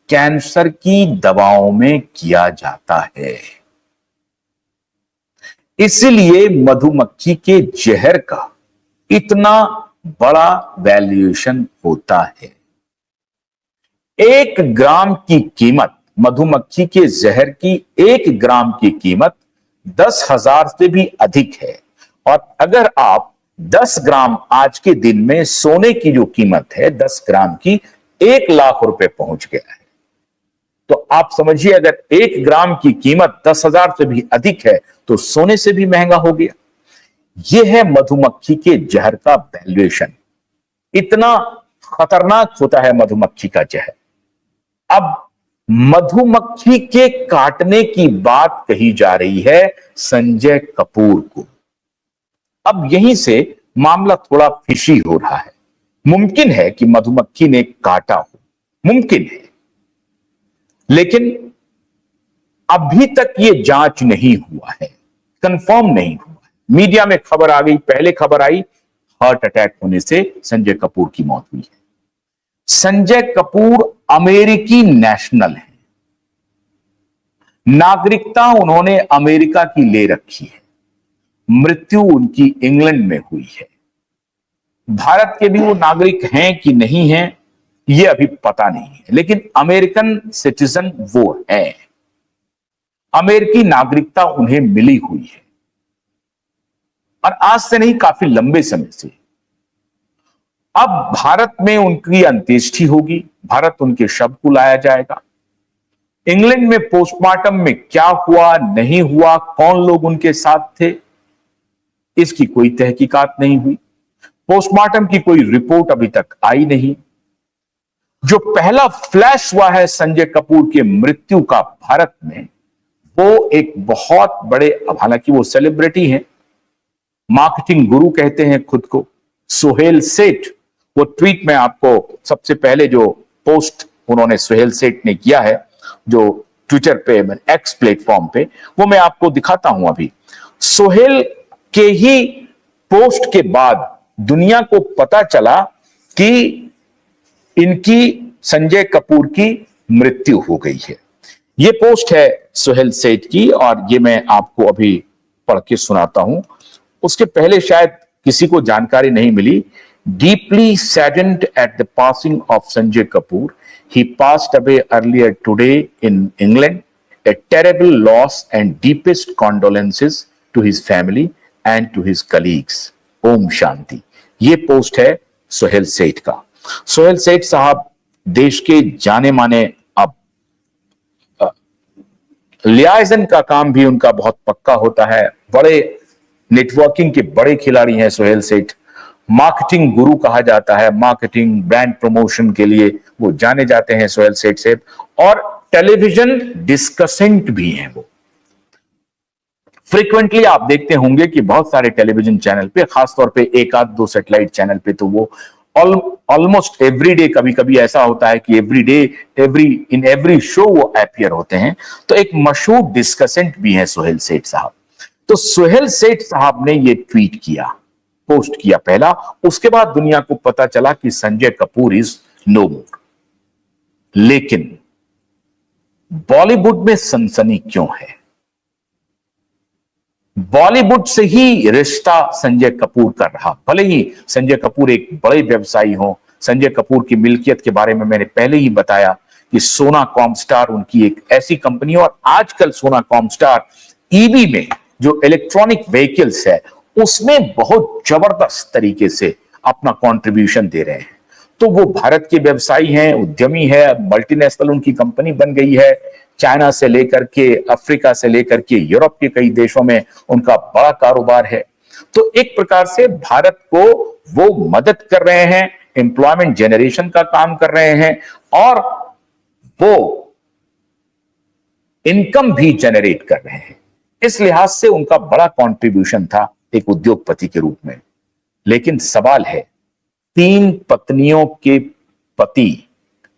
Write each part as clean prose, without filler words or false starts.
Cancer की दवाओं में किया जाता है। इसलिए मधुमक्खी के जहर का इतना बड़ा वैल्यूएशन होता है। 1 ग्राम की कीमत, मधुमक्खी के जहर की 1 ग्राम की कीमत 10,000 से भी अधिक है। और अगर आप 10 ग्राम, आज के दिन में सोने की जो कीमत है 10 ग्राम की 1 लाख रुपए पहुंच गया है। तो आप समझिए, अगर 1 ग्राम की कीमत 10,000 से भी अधिक है तो सोने से भी महंगा हो गया। यह है मधुमक्खी के जहर का वैल्यूएशन। इतना खतरनाक होता है मधुमक्खी का जहर। अब मधुमक्खी के काटने की बात कही जा रही है संजय कपूर को। अब यहीं से मामला थोड़ा फिशी हो रहा है। मुमकिन है कि मधुमक्खी ने काटा हो, मुमकिन है, लेकिन अभी तक यह जांच नहीं हुआ है, कंफर्म नहीं हुआ है। मीडिया में खबर आ गई, पहले खबर आई हार्ट अटैक होने से संजय कपूर की मौत हुई है। संजय कपूर अमेरिकी नेशनल है, नागरिकता उन्होंने अमेरिका की ले रखी है, मृत्यु उनकी इंग्लैंड में हुई है। भारत के भी वो नागरिक हैं कि नहीं हैं ये अभी पता नहीं है, लेकिन अमेरिकन सिटीजन वो है, अमेरिकी नागरिकता उन्हें मिली हुई है। और आज से नहीं, काफी लंबे समय से। अब भारत में उनकी अंत्येष्टि होगी, भारत उनके शव को लाया जाएगा। इंग्लैंड में पोस्टमार्टम में क्या हुआ नहीं हुआ, कौन लोग उनके साथ थे, इसकी कोई तहकीकात नहीं हुई। पोस्टमार्टम की कोई रिपोर्ट अभी तक आई नहीं। जो पहला फ्लैश हुआ है संजय कपूर के मृत्यु का भारत में, वो एक बहुत बड़े, हालांकि वो सेलिब्रिटी हैं, मार्केटिंग गुरु कहते हैं खुद को, सुहेल सेठ। वो ट्वीट में आपको सबसे पहले जो पोस्ट उन्होंने सुहेल सेठ ने किया है, जो ट्विटर पे, एक्स प्लेटफॉर्म पे, वो मैं आपको दिखाता हूं अभी। सुहेल के ही पोस्ट के बाद दुनिया को पता चला कि इनकी, संजय कपूर की मृत्यु हो गई है। यह पोस्ट है सुहेल सेठ की, और ये मैं आपको अभी पढ़ के सुनाता हूं। उसके पहले शायद किसी को जानकारी नहीं मिली। Deeply saddened at the passing of Sanjay Kapoor, he passed away earlier today in England, a terrible loss and deepest condolences to his family and to his colleagues. Om Shanti. ये पोस्ट है सुहेल सेठ का। सुहेल सेठ साहब देश के जाने माने, अब लियाजन का काम भी उनका बहुत पक्का होता है, बड़े नेटवर्किंग के बड़े खिलाड़ी हैं सुहेल सेठ। मार्केटिंग गुरु कहा जाता है, मार्केटिंग ब्रांड प्रमोशन के लिए वो जाने जाते हैं सुहेल सेठ से। और टेलीविजन डिस्कसेंट भी हैं वो। फ्रीक्वेंटली आप देखते होंगे कि बहुत सारे टेलीविजन चैनल पे, खासतौर पे एक आध दो सैटेलाइट चैनल पे, तो वो ऑलमोस्ट एवरीडे, कभी कभी ऐसा होता है कि एवरीडे, इन एवरी शो वो अपीयर होते हैं। तो एक मशहूर डिस्कसेंट भी है सुहेल सेठ साहब। तो सुहेल सेठ साहब ने ये ट्वीट किया, पोस्ट किया पहला। उसके बाद दुनिया को पता चला कि संजय कपूर इज नो मोर। लेकिन बॉलीवुड में सनसनी क्यों है? बॉलीवुड से ही रिश्ता संजय कपूर का रहा। भले ही संजय कपूर एक बड़े व्यवसायी हो, संजय कपूर की मिल्कियत के बारे में मैंने पहले ही बताया कि सोना कॉमस्टार उनकी एक ऐसी कंपनी है, और आजकल सोना कॉमस्टार ईवी में, जो इलेक्ट्रॉनिक व्हीकल्स है, उसमें बहुत जबरदस्त तरीके से अपना कंट्रीब्यूशन दे रहे हैं। तो वो भारत के व्यवसायी हैं, उद्यमी है, मल्टीनेशनल उनकी कंपनी बन गई है। चाइना से लेकर के, अफ्रीका से लेकर के, यूरोप के कई देशों में उनका बड़ा कारोबार है। तो एक प्रकार से भारत को वो मदद कर रहे हैं, एम्प्लॉयमेंट जनरेशन का काम कर रहे हैं, और वो इनकम भी जनरेट कर रहे हैं। इस लिहाज से उनका बड़ा कंट्रीब्यूशन था एक उद्योगपति के रूप में। लेकिन सवाल है, 3 पत्नियों के पति,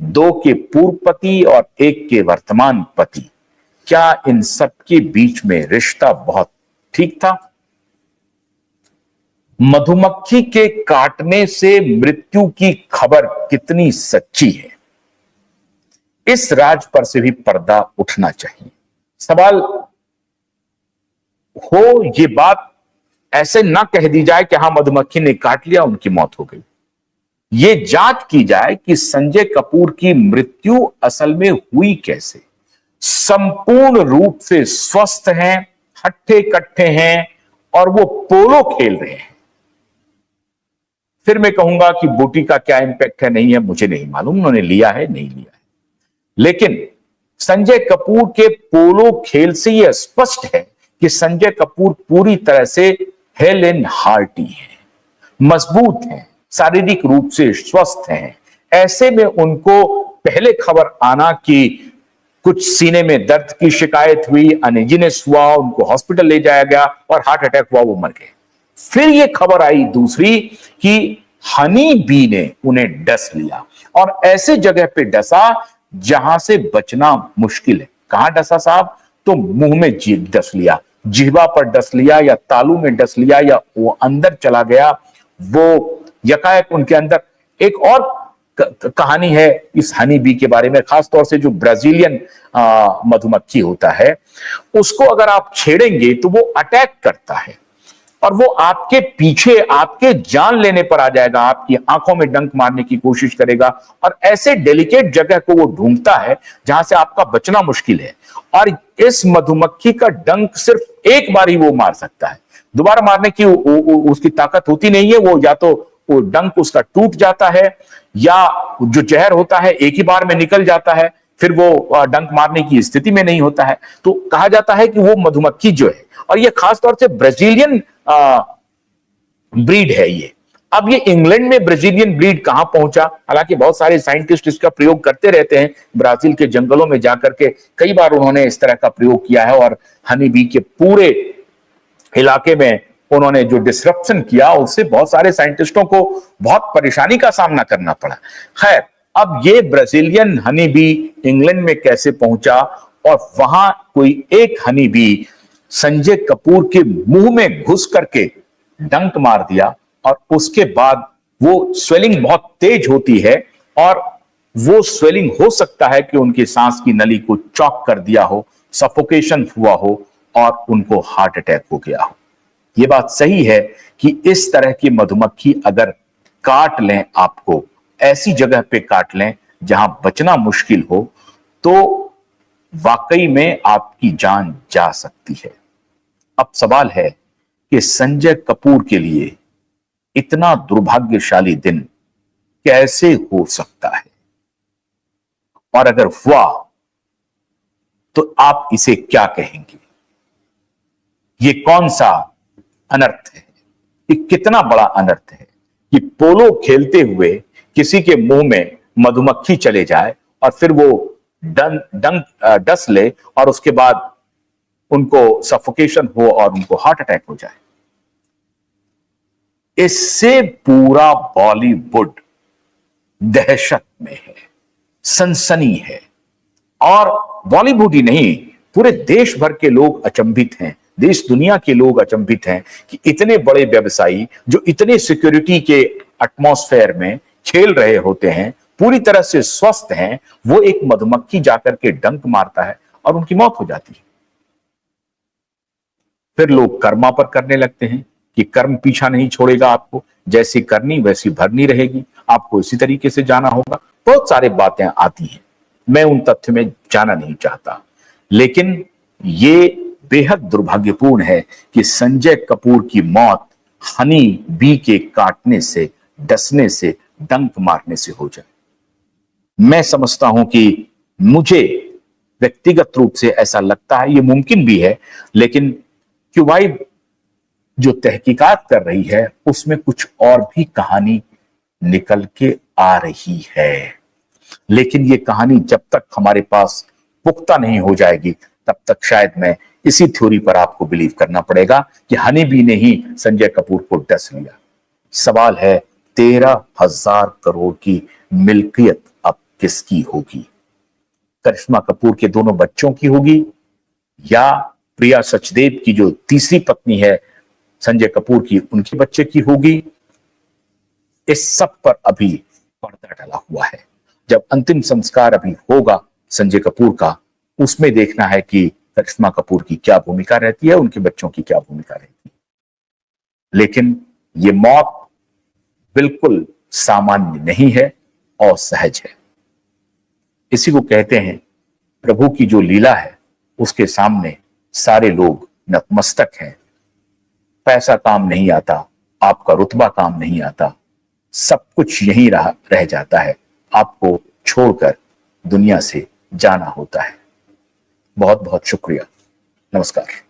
2 के पूर्व पति और 1 के वर्तमान पति, क्या इन सब के बीच में रिश्ता बहुत ठीक था? मधुमक्खी के काटने से मृत्यु की खबर कितनी सच्ची है? इस राज पर से भी पर्दा उठना चाहिए। सवाल हो ये बात ऐसे ना कह दी जाए कि हाँ मधुमक्खी ने काट लिया, उनकी मौत हो गई। ये जांच की जाए कि संजय कपूर की मृत्यु असल में हुई कैसे। संपूर्ण रूप से स्वस्थ हैं, हट्ठे कट्ठे हैं और वो पोलो खेल रहे हैं। फिर मैं कहूंगा कि बूटी का क्या इंपैक्ट है, नहीं है, मुझे नहीं मालूम, उन्होंने लिया है नहीं लिया है, लेकिन संजय कपूर के पोलो खेल से यह स्पष्ट है कि संजय कपूर पूरी तरह से हेल एंड हार्टी है, मजबूत हैं, शारीरिक रूप से स्वस्थ हैं। ऐसे में उनको पहले खबर आना कि कुछ सीने में दर्द की शिकायत हुई, अनइजीनेस हुआ, उनको हॉस्पिटल ले जाया गया और हार्ट अटैक हुआ, वो मर गए। फिर ये खबर आई दूसरी कि हनी बी ने उन्हें डस लिया और ऐसे जगह पे डसा जहां से बचना मुश्किल है। कहां डसा साहब? तो मुंह में डस लिया, जिह्वा पर डस लिया, या तालू में डस लिया, या वो अंदर चला गया। वो यकायक उनके अंदर एक और कहानी है इस हनी बी के बारे में, खासतौर से जो ब्राजीलियन मधुमक्खी होता है, उसको अगर आप छेड़ेंगे तो वो अटैक करता है और वो आपके पीछे आपके जान लेने पर आ जाएगा, आपकी आंखों में डंक मारने की कोशिश करेगा और ऐसे डेलिकेट जगह को वो ढूंढता है जहां से आपका बचना मुश्किल है। और इस मधुमक्खी का डंक सिर्फ एक बार ही वो मार सकता है, दोबारा मारने की उसकी ताकत होती नहीं है। वो या तो वो डंक उसका टूट जाता है या जो जहर होता है एक ही बार में निकल जाता है, फिर वो डंक मारने की स्थिति में नहीं होता है। तो कहा जाता है कि वो मधुमक्खी जो है, और ये खासतौर से ब्राजीलियन ब्रीड है ये। अब ये इंग्लैंड में ब्राजीलियन ब्रीड कहां पहुंचा, हालांकि बहुत सारे साइंटिस्ट इसका प्रयोग करते रहते हैं, ब्राजील के जंगलों में जाकर के कई बार उन्होंने इस तरह का प्रयोग किया है और हनी बी के पूरे इलाके में उन्होंने जो डिसरप्शन किया उससे बहुत सारे साइंटिस्टों को बहुत परेशानी का सामना करना पड़ा। खैर, अब ये ब्राजीलियन हनी बी इंग्लैंड में कैसे पहुंचा और वहां कोई एक हनी बी संजय कपूर के मुंह में घुस करके डंक मार दिया और उसके बाद वो स्वेलिंग बहुत तेज होती है और वो स्वेलिंग हो सकता है कि उनकी सांस की नली को चौक कर दिया हो, सफोकेशन हुआ हो और उनको हार्ट अटैक हो गया हो। यह बात सही है कि इस तरह की मधुमक्खी अगर काट लें, आपको ऐसी जगह पे काट लें जहां बचना मुश्किल हो, तो वाकई में आपकी जान जा सकती है। अब सवाल है कि संजय कपूर के लिए इतना दुर्भाग्यशाली दिन कैसे हो सकता है, और अगर हुआ तो आप इसे क्या कहेंगे? ये कौन सा अनर्थ है? ये कितना बड़ा अनर्थ है कि पोलो खेलते हुए किसी के मुंह में मधुमक्खी चले जाए और फिर वो डस ले और उसके बाद उनको सफोकेशन हो और उनको हार्ट अटैक हो जाए। इससे पूरा बॉलीवुड दहशत में है, सनसनी है, और बॉलीवुड ही नहीं, पूरे देश भर के लोग अचंभित हैं, देश दुनिया के लोग अचंभित हैं कि इतने बड़े व्यवसायी जो इतने सिक्योरिटी के एटमॉस्फेयर में खेल रहे होते हैं, पूरी तरह से स्वस्थ हैं, वो एक मधुमक्खी जाकर के डंक मारता है और उनकी मौत हो जाती है। फिर लोग कर्मा पर करने लगते हैं कि कर्म पीछा नहीं छोड़ेगा, आपको जैसी करनी वैसी भरनी रहेगी, आपको इसी तरीके से जाना होगा। बहुत सारी बातें आती हैं, मैं उन तथ्य में जाना नहीं चाहता, लेकिन ये बेहद दुर्भाग्यपूर्ण है कि संजय कपूर की मौत हनी बी के काटने से, डसने से, डंक मारने से हो जाए। मैं समझता हूं कि मुझे व्यक्तिगत रूप से ऐसा लगता है, ये मुमकिन भी है, लेकिन क्यूबाई जो तहकीकात कर रही है उसमें कुछ और भी कहानी निकल के आ रही है। लेकिन ये कहानी जब तक हमारे पास पुख्ता नहीं हो जाएगी तब तक शायद मैं इसी थ्योरी पर आपको बिलीव करना पड़ेगा कि हनी बी ने ही संजय कपूर को डस लिया। सवाल है 13,000 करोड़ की मिल्कियत अब किसकी होगी? करिश्मा कपूर के दोनों बच्चों की होगी या प्रिया सचदेव की जो तीसरी पत्नी है संजय कपूर की, उनके बच्चे की होगी? इस सब पर अभी पर्दा डला हुआ है। जब अंतिम संस्कार अभी होगा संजय कपूर का, उसमें देखना है कि करिश्मा कपूर की क्या भूमिका रहती है, उनके बच्चों की क्या भूमिका रहती है। लेकिन ये मौत बिल्कुल सामान्य नहीं है और सहज है। इसी को कहते हैं प्रभु की जो लीला है उसके सामने सारे लोग नतमस्तक हैं। पैसा काम नहीं आता, आपका रुतबा काम नहीं आता, सब कुछ यहीं रह जाता है, आपको छोड़कर दुनिया से जाना होता है। बहुत बहुत शुक्रिया। नमस्कार।